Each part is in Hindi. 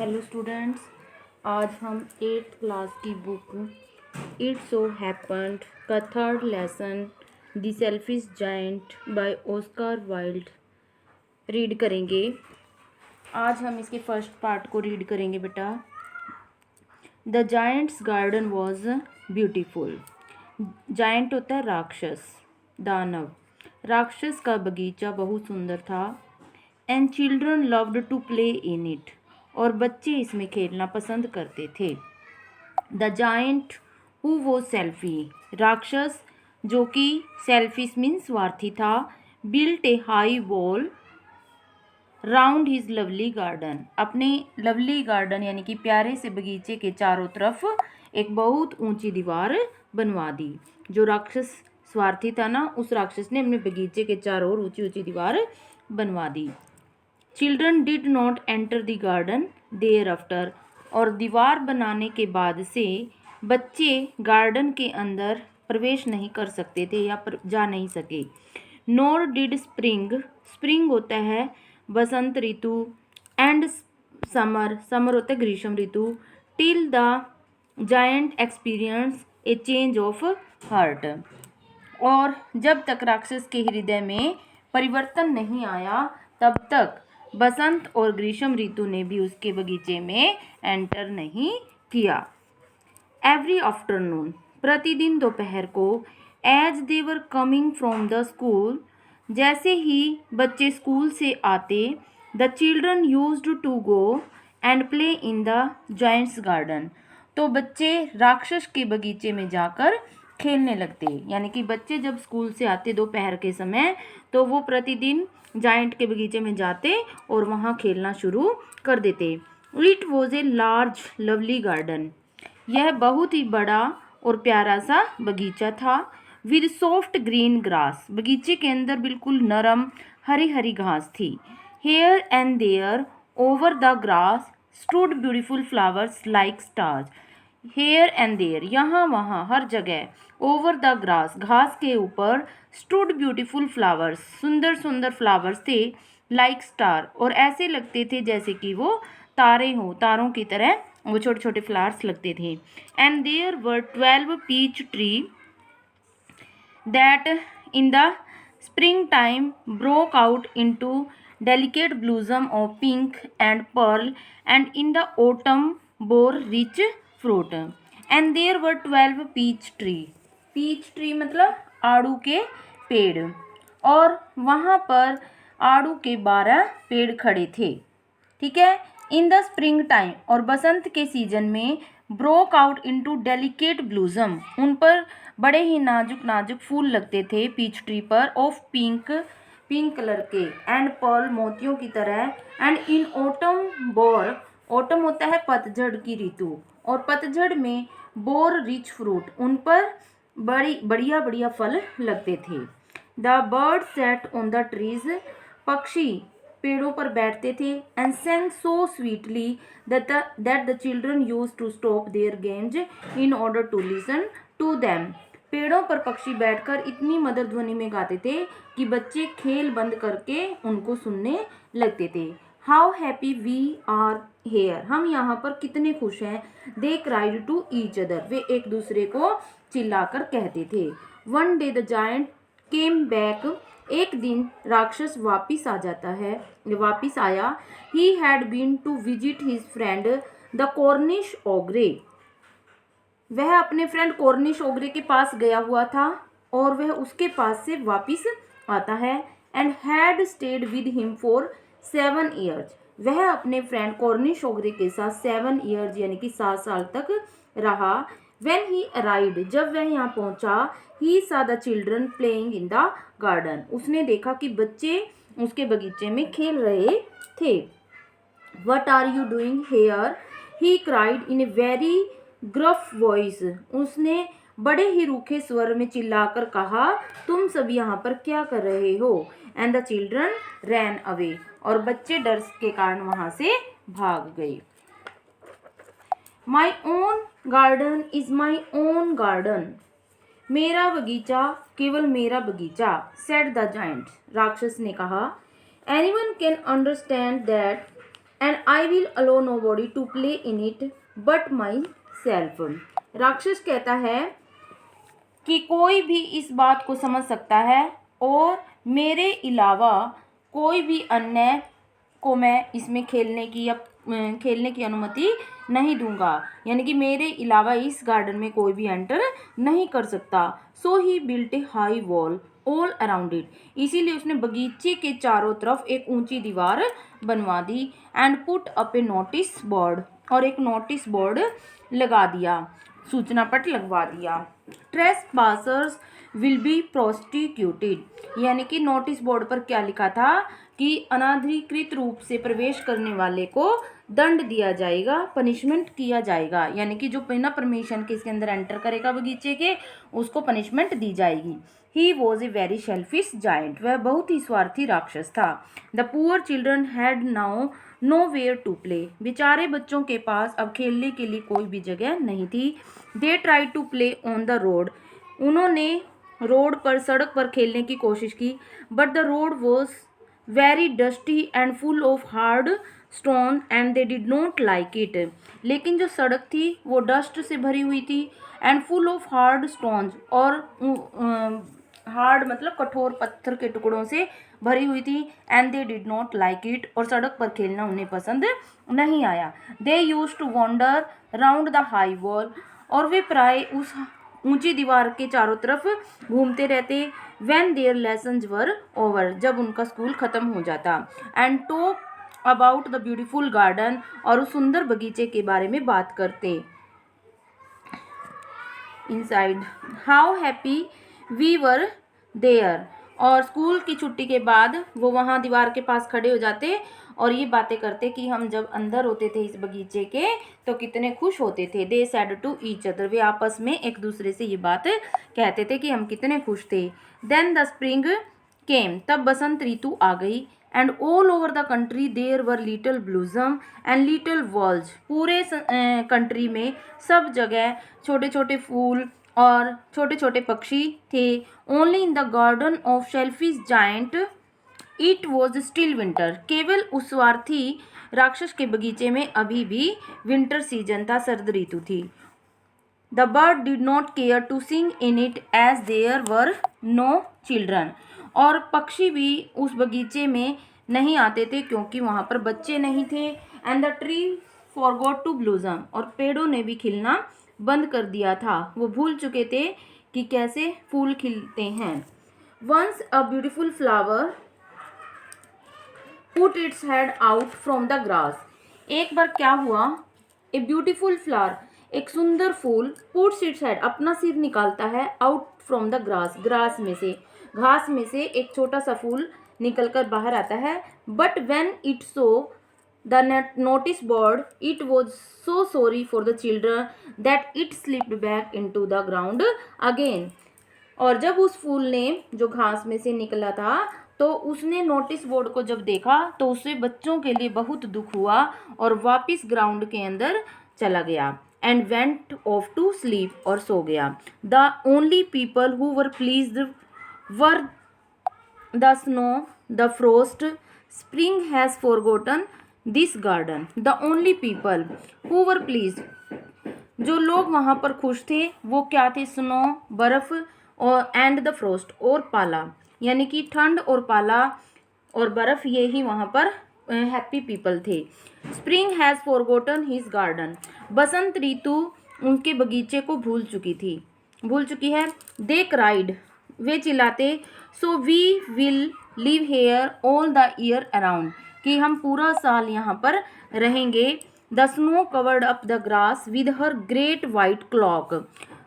हेलो स्टूडेंट्स, आज हम 8th क्लास की बुक इट सो हैपेंड का third lesson the selfish giant by Oscar Wilde read करेंगे। आज हम इसके फर्स्ट पार्ट को रीड करेंगे बेटा। The giant's garden was beautiful. Giant होता है राक्षस, दानव। राक्षस का बगीचा बहुत सुंदर था। And children loved to play in it, और बच्चे इसमें खेलना पसंद करते थे। द जायंट हु वो सेल्फी, राक्षस जो कि सेल्फिश मीन स्वार्थी था, built a high wall round his lovely garden, अपने लवली गार्डन यानी कि प्यारे से बगीचे के चारों तरफ एक बहुत ऊंची दीवार बनवा दी। जो राक्षस स्वार्थी था ना, उस राक्षस ने अपने बगीचे के चारों ओर ऊंची ऊंची दीवार बनवा दी। Children did not enter the garden there after, और दीवार बनाने के बाद से बच्चे गार्डन के अंदर प्रवेश नहीं कर सकते थे या जा नहीं सके। नॉर डिड स्प्रिंग, स्प्रिंग होता है बसंत ऋतु, एंड समर, समर होता है ग्रीष्म ऋतु, till the giant experience a change of heart, और जब तक राक्षस के हृदय में परिवर्तन नहीं आया तब तक बसंत और ग्रीष्म ऋतु ने भी उसके बगीचे में एंटर नहीं किया। एवरी आफ्टरनून, प्रतिदिन दोपहर को, as they were coming from the school, जैसे ही बच्चे स्कूल से आते, the children used to go and play in the giant's garden, तो बच्चे राक्षस के बगीचे में जाकर खेलने लगते। यानी कि बच्चे जब स्कूल से आते दोपहर के समय, तो वो प्रतिदिन जायंट के बगीचे में जाते और वहाँ खेलना शुरू कर देते। It was a large lovely garden, यह बहुत ही बड़ा और प्यारा सा बगीचा था। विद सॉफ्ट ग्रीन ग्रास, बगीचे के अंदर बिल्कुल नरम हरी हरी घास थी। Here and there over the grass stood beautiful flowers like stars, here and there, यहाँ वहाँ हर जगह, ओवर द ग्रास, घास के ऊपर, स्टूड ब्यूटीफुल फ्लावर्स, सुंदर सुंदर फ्लावर्स थे, लाइक स्टार, और ऐसे लगते थे जैसे कि वो तारे हों, तारों की तरह वो छोटे छोटे फ्लावर्स लगते थे। And there were 12 peach tree that in the spring time broke out into delicate blossom of pink and pearl, and in the autumn bore rich fruit. And there were 12 peach tree, peach tree मतलब आड़ू के पेड़, और वहाँ पर आड़ू के 12 पेड़ खड़े थे। ठीक है। इन द स्प्रिंग टाइम, और बसंत के सीजन में, ब्रोक आउट इनटू डेलिकेट ब्लूजम, उन पर बड़े ही नाजुक नाजुक फूल लगते थे पीच ट्री पर, ऑफ पिंक, पिंक कलर के, एंड पर्ल, मोतियों की तरह, and in autumn bore, autumn होता है पतझड़ की ऋतु, और पतझड़ में बोर रिच फ्रूट, उन पर बढ़िया बढ़िया फल लगते थे। The bird set on the trees, पक्षी पेड़ों पर बैठते थे, and sang so sweetly that the children used to stop their games in order to listen to them. पेड़ों पर पक्षी बैठकर इतनी मधुर ध्वनि में गाते थे कि बच्चे खेल बंद करके उनको सुनने लगते थे। How happy we are here, हम यहाँ पर कितने खुश हैं। They cried to each other, वे एक दूसरे को चिल्लाकर कहते थे। One day the giant came back, एक दिन राक्षस वापिस आ जाता है, वापिस आया। He had been to visit his friend the Cornish ogre, वह अपने फ्रेंड कॉर्निश ओग्रे के पास गया हुआ था और वह उसके पास से वापिस आता है। And had stayed with him for 7 years, वह अपने फ्रेंड कॉर्निश ओग्रे के साथ 7 ईयर्स यानी कि 7 साल तक रहा। When he arrived, जब वह यहाँ पहुँचा, he saw the children playing in the garden, उसने देखा कि बच्चे उसके बगीचे में खेल रहे थे। What are you doing here? He cried in a very gruff voice, उसने बड़े ही रूखे स्वर में चिल्लाकर कहा, तुम सब यहाँ पर क्या कर रहे हो। And the children ran away, और बच्चे डर के कारण वहाँ से भाग गए। My own garden is my own garden, मेरा बगीचा केवल मेरा बगीचा। said the giant, राक्षस ने कहा। Anyone can understand that and I will allow nobody to play in it but myself. राक्षस कहता है कि कोई भी इस बात को समझ सकता है और मेरे अलावा कोई भी अन्य को मैं इसमें खेलने की अनुमति नहीं दूंगा, यानी कि मेरे अलावा इस गार्डन में कोई भी एंटर नहीं कर सकता। So he built a high wall all around it, इसीलिए उसने बगीचे के चारों तरफ एक ऊंची दीवार बनवा दी। And put up a notice board, और एक नोटिस बोर्ड लगा दिया, सूचना पट लगवा दिया। ट्रेस पासर्स विल बी प्रोस्टिक्यूटेड, यानी कि नोटिस बोर्ड पर क्या लिखा था कि अनाधिकृत रूप से प्रवेश करने वाले को दंड दिया जाएगा, पनिशमेंट किया जाएगा, यानी कि जो बिना परमिशन के इसके अंदर एंटर करेगा बगीचे के, उसको पनिशमेंट दी जाएगी। He was a very selfish giant, वह बहुत ही स्वार्थी राक्षस था। The poor children had now nowhere to play, बेचारे बच्चों के पास अब खेलने के लिए कोई भी जगह नहीं थी। They try to play on the road, उन्होंने रोड पर, सड़क पर खेलने की कोशिश की। But the road was very dusty and full of hard stone and they did not like it, लेकिन जो सड़क थी वो डस्ट से भरी हुई थी, and full of hard stones, और हार्ड मतलब कठोर पत्थर के टुकड़ों से भरी हुई थी। And they did not like it, और सड़क पर खेलना उन्हें पसंद नहीं आया। They used to wander round the high wall, और वे प्राय उस ऊंची दीवार के चारों तरफ घूमते रहते। When their lessons were over, जब उनका स्कूल खत्म हो जाता। And talk about the beautiful garden, और उस सुंदर बगीचे के बारे में बात करते। Inside how happy we were there, और स्कूल की छुट्टी के बाद वो वहाँ दीवार के पास खड़े हो जाते और ये बातें करते कि हम जब अंदर होते थे इस बगीचे के तो कितने खुश होते थे। दे सैड टू ईच अदर, वे आपस में एक दूसरे से ये बात कहते थे कि हम कितने खुश थे। देन द स्प्रिंग केम, तब बसंत ऋतु आ गई। And all over the country there were little blossom and little walls, पूरे कंट्री में सब जगह छोटे छोटे फूल और छोटे छोटे पक्षी थे। Only in the garden of shellfish giant it was still winter, केवल उस स्वार्थी राक्षस के बगीचे में अभी भी विंटर सीजन था, सर्द ऋतु थी। The bird did not care to sing in it as there were no children, और पक्षी भी उस बगीचे में नहीं आते थे क्योंकि वहाँ पर बच्चे नहीं थे। And the tree forgot to blossom, और पेड़ों ने भी खिलना बंद कर दिया था, वो भूल चुके थे कि कैसे फूल खिलते हैं। Once a beautiful flower put its head out from the grass, एक बार क्या हुआ, ए ब्यूटीफुल फ्लावर, एक सुंदर फूल, पुट्स इट्स हेड, अपना सिर निकालता है, out from the grass, grass में से, घास में से एक छोटा सा फूल निकलकर बाहर आता है। But when it so the notice board it was so sorry for the children that it slipped back into the ground again, और जब उस फूल ने जो घास में से निकला था तो उसने नोटिस बोर्ड को जब देखा तो उसे बच्चों के लिए बहुत दुख हुआ और वापस ग्राउंड के अंदर चला गया। And went off to sleep, और सो गया। The only people who were pleased were the snow, the frost, spring has forgotten this garden. The only people who were pleased, जो लोग वहाँ पर खुश थे वो क्या थे, स्नो बर्फ़, और एंड द फ्रोस्ट, और पाला, यानी कि ठंड और पाला और बर्फ़, ये ही वहाँ पर हैप्पी पीपल थे। Spring has forgotten his garden, बसंत ऋतु उनके बगीचे को भूल चुकी है। दे क्राइड, वे चिल्लाते, so we will live here all the year around, कि हम पूरा साल यहाँ पर रहेंगे। The snow covered up the grass with her great white cloak,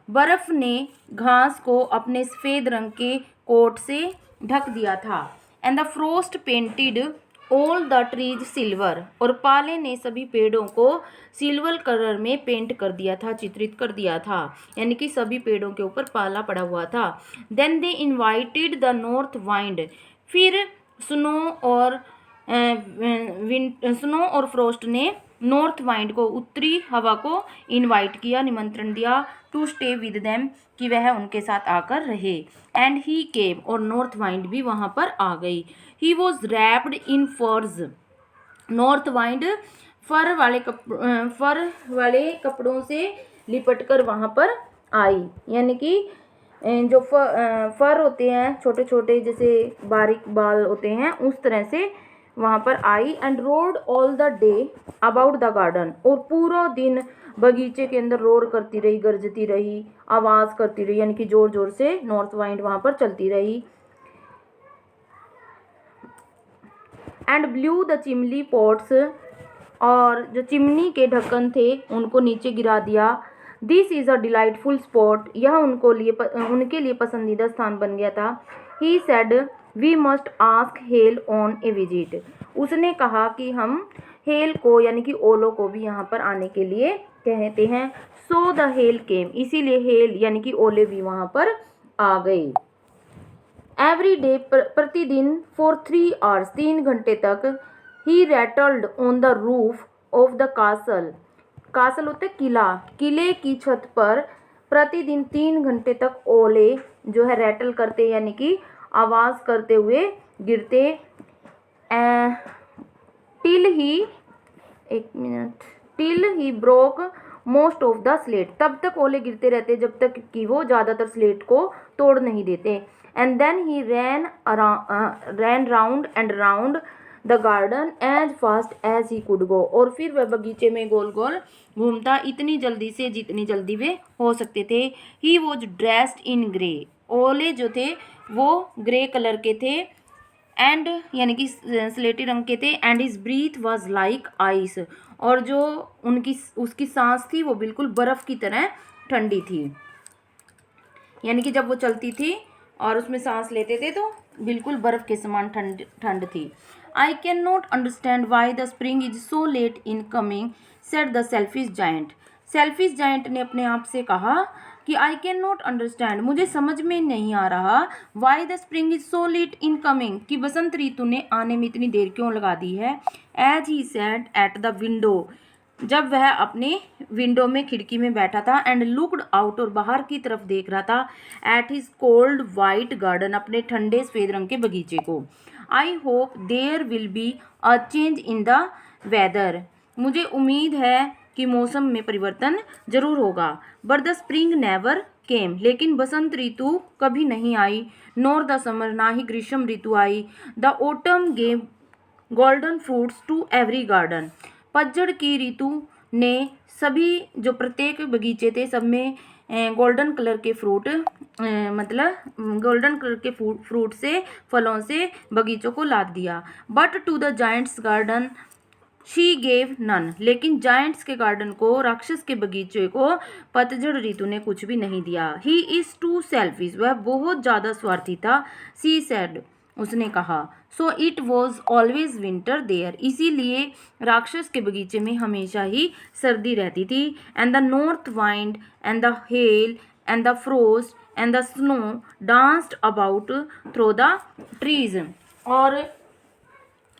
बर्फ़ ने घास को अपने सफ़ेद रंग के कोट से ढक दिया था। And the frost painted all the trees silver, और पाले ने सभी पेड़ों को सिल्वर कलर में पेंट कर दिया था, चित्रित कर दिया था, यानी कि सभी पेड़ों के ऊपर पाला पड़ा हुआ था। Then they invited the north wind, फिर स्नो और फ्रोस्ट ने नॉर्थ वाइंड को, उत्तरी हवा को इनवाइट किया, निमंत्रण दिया, टू स्टे विद देम, कि वह उनके साथ आकर रहे। एंड ही केम, और नॉर्थ वाइंड भी वहाँ पर आ गई। ही वॉज रैप्ड इन फर्स, नॉर्थ वाइंड फर वाले कपड़ों से लिपटकर वहाँ पर आई, यानी कि जो फर होते हैं छोटे छोटे जैसे बारीक बाल होते हैं उस तरह से वहाँ पर आई। And rode all the day about the garden, और पूरा दिन बगीचे के अंदर रोर करती रही, गरजती रही, आवाज़ करती रही, यानी कि जोर जोर से नॉर्थ वाइंड वहाँ पर चलती रही। And blue the chimney pots, और जो चिमनी के ढक्कन थे उनको नीचे गिरा दिया। This is a delightful spot, यह उनके लिए पसंदीदा स्थान बन गया था। He said we must ask hail on a visit, उसने कहा कि हम हेल को यानी कि ओलो को भी यहाँ पर आने के लिए कहते हैं। सो द हेल केम, इसीलिए हेल यानी कि ओले भी वहाँ पर आ गए। एवरी डे, प्रतिदिन, फॉर 3 आवर्स, 3 घंटे तक, he rattled on the roof of the castle, castle होते किला, किले की छत पर प्रतिदिन 3 घंटे तक ओले जो है रैटल करते यानी कि आवाज़ करते हुए गिरते। टिल ही, एक minute, till he broke most of the slate, तब तक ओले गिरते रहते जब तक कि वो ज़्यादातर स्लेट को तोड़ नहीं देते। And then he ran round and round the garden as fast as he could go, और फिर वह बगीचे में गोल गोल घूमता इतनी जल्दी से जितनी जल्दी वे हो सकते थे। He was dressed in grey, ओले जो थे वो ग्रे कलर के थे, एंड यानी कि स्लेटी रंग के थे। And his breath was like ice, और जो उसकी सांस थी वो बिल्कुल बर्फ़ की तरह ठंडी थी, यानी कि जब वो चलती थी और उसमें सांस लेते थे तो बिल्कुल बर्फ़ के समान ठंड थी। I can not understand why the spring is so let in coming, said the selfish giant, selfish giant ने अपने आप से कहा कि आई कैन नॉट अंडरस्टैंड, मुझे समझ में नहीं आ रहा, why the spring is so let in coming, कि बसंत ऋतु ने आने में इतनी देर क्यों लगा दी है। As he sat at the window, जब वह अपने विंडो में खिड़की में बैठा था। एंड लुकड आउट, और बाहर की तरफ देख रहा था। At his cold white garden, अपने ठंडे सफ़ेद रंग के बगीचे को। I hope there will be a change in the weather, मुझे उम्मीद है कि मौसम में परिवर्तन जरूर होगा। But the spring never came, लेकिन बसंत ऋतु कभी नहीं आई। नॉर द समर, ना ही ग्रीष्म ऋतु आई। The autumn gave golden fruits to every garden, पतझड़ की ऋतु ने सभी जो प्रत्येक बगीचे थे सब में गोल्डन कलर के फ्रूट, मतलब गोल्डन कलर के फ्रूट से, फलों से बगीचों को लाद दिया। But to the giant's garden she gave none, लेकिन जायंट्स के गार्डन को, राक्षस के बगीचे को पतझड़ ऋतु ने कुछ भी नहीं दिया। ही इज़ टू सेल्फिश, वह बहुत ज़्यादा स्वार्थी था। सी सेड, उसने कहा। So it was always winter there, इसीलिए राक्षस के बगीचे में हमेशा ही सर्दी रहती थी। And the north wind and the hell and the frost and the snow danced about through the trees, और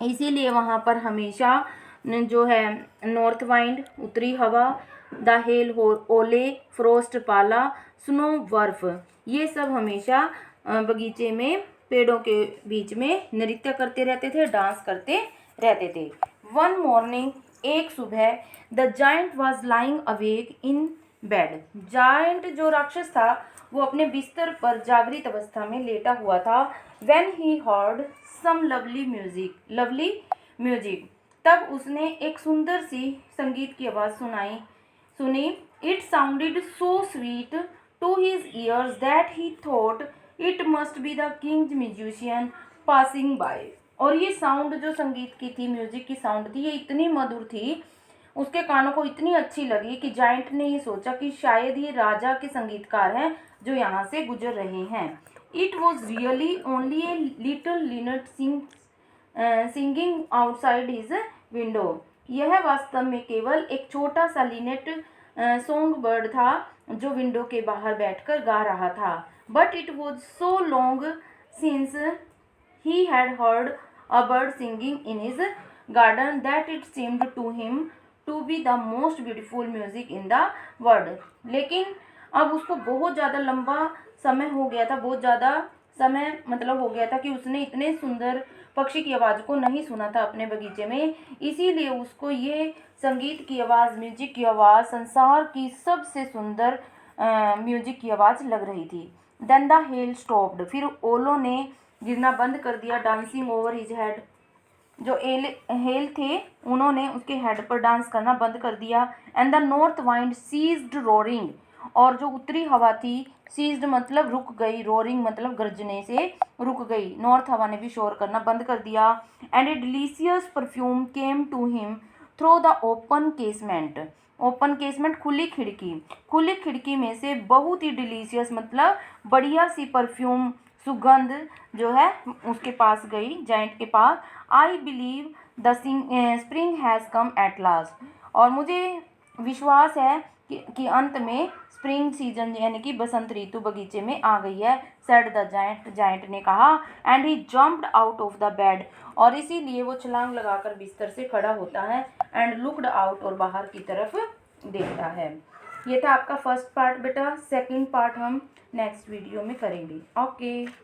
इसीलिए वहाँ पर हमेशा जो है नॉर्थ वाइंड उत्तरी हवा, द हेल ओले, फ्रोस्ट पाला, स्नो बर्फ, ये सब हमेशा बगीचे में पेड़ों के बीच में नृत्य करते रहते थे, डांस करते रहते थे। वन मॉर्निंग, एक सुबह, the giant was lying awake in bed, giant जो राक्षस था वो अपने बिस्तर पर जागृत अवस्था में लेटा हुआ था। When he heard some lovely music, तब उसने एक सुंदर सी संगीत की आवाज़ सुनी। It sounded so sweet to his ears that he thought it must be the king's musicians passing by, और ये साउंड जो संगीत की थी, म्यूजिक की साउंड थी, ये इतनी मधुर थी, उसके कानों को इतनी अच्छी लगी कि जायंट ने ये सोचा कि शायद ये राजा के संगीतकार हैं जो यहाँ से गुजर रहे हैं। It was really only a little linnet singing outside his window, यह वास्तव में केवल एक छोटा सा लिनेट सॉन्ग बर्ड था जो विंडो के बाहर बैठकर गा रहा था। But it was so long since he had heard a bird singing in his garden that it seemed to him to be the most beautiful music in the world, लेकिन अब उसको बहुत ज़्यादा लंबा समय हो गया था, बहुत ज़्यादा समय मतलब हो गया था कि उसने इतने सुंदर पक्षी की आवाज़ को नहीं सुना था अपने बगीचे में, इसीलिए उसको ये संगीत की आवाज़, म्यूजिक की आवाज़ संसार की सबसे सुंदर म्यूजिक की आवाज़ लग रही थी। देन द हेल स्टॉप्ड, फिर ओलों ने गिरना बंद कर दिया। डांसिंग ओवर हिज हेड, जो हेल थे उन्होंने उसके हेड पर डांस करना बंद कर दिया। And the north wind ceased roaring, और जो उत्तरी हवा थी, सीज्ड मतलब रुक गई, रोरिंग मतलब गरजने से रुक गई। नॉर्थ हवा ने भी शोर करना बंद कर दिया। And a delicious perfume came to him through the open casement, open casement खुली खिड़की, खुली खिड़की में से बहुत ही डिलीशियस मतलब बढ़िया सी परफ्यूम, सुगंध जो है उसके पास गई, जाइंट के पास। I believe the spring has come at last, और मुझे विश्वास है कि अंत में स्प्रिंग सीजन यानी कि बसंत ऋतु बगीचे में आ गई है। सेड द जाइंट, जाइंट ने कहा। And he jumped out of the bed, और इसीलिए वो छलांग लगाकर बिस्तर से खड़ा होता है। एंड लुक्ड आउट, और बाहर की तरफ देखता है। ये था आपका फर्स्ट पार्ट बेटा। सेकंड पार्ट हम नेक्स्ट वीडियो में करेंगे। ओके।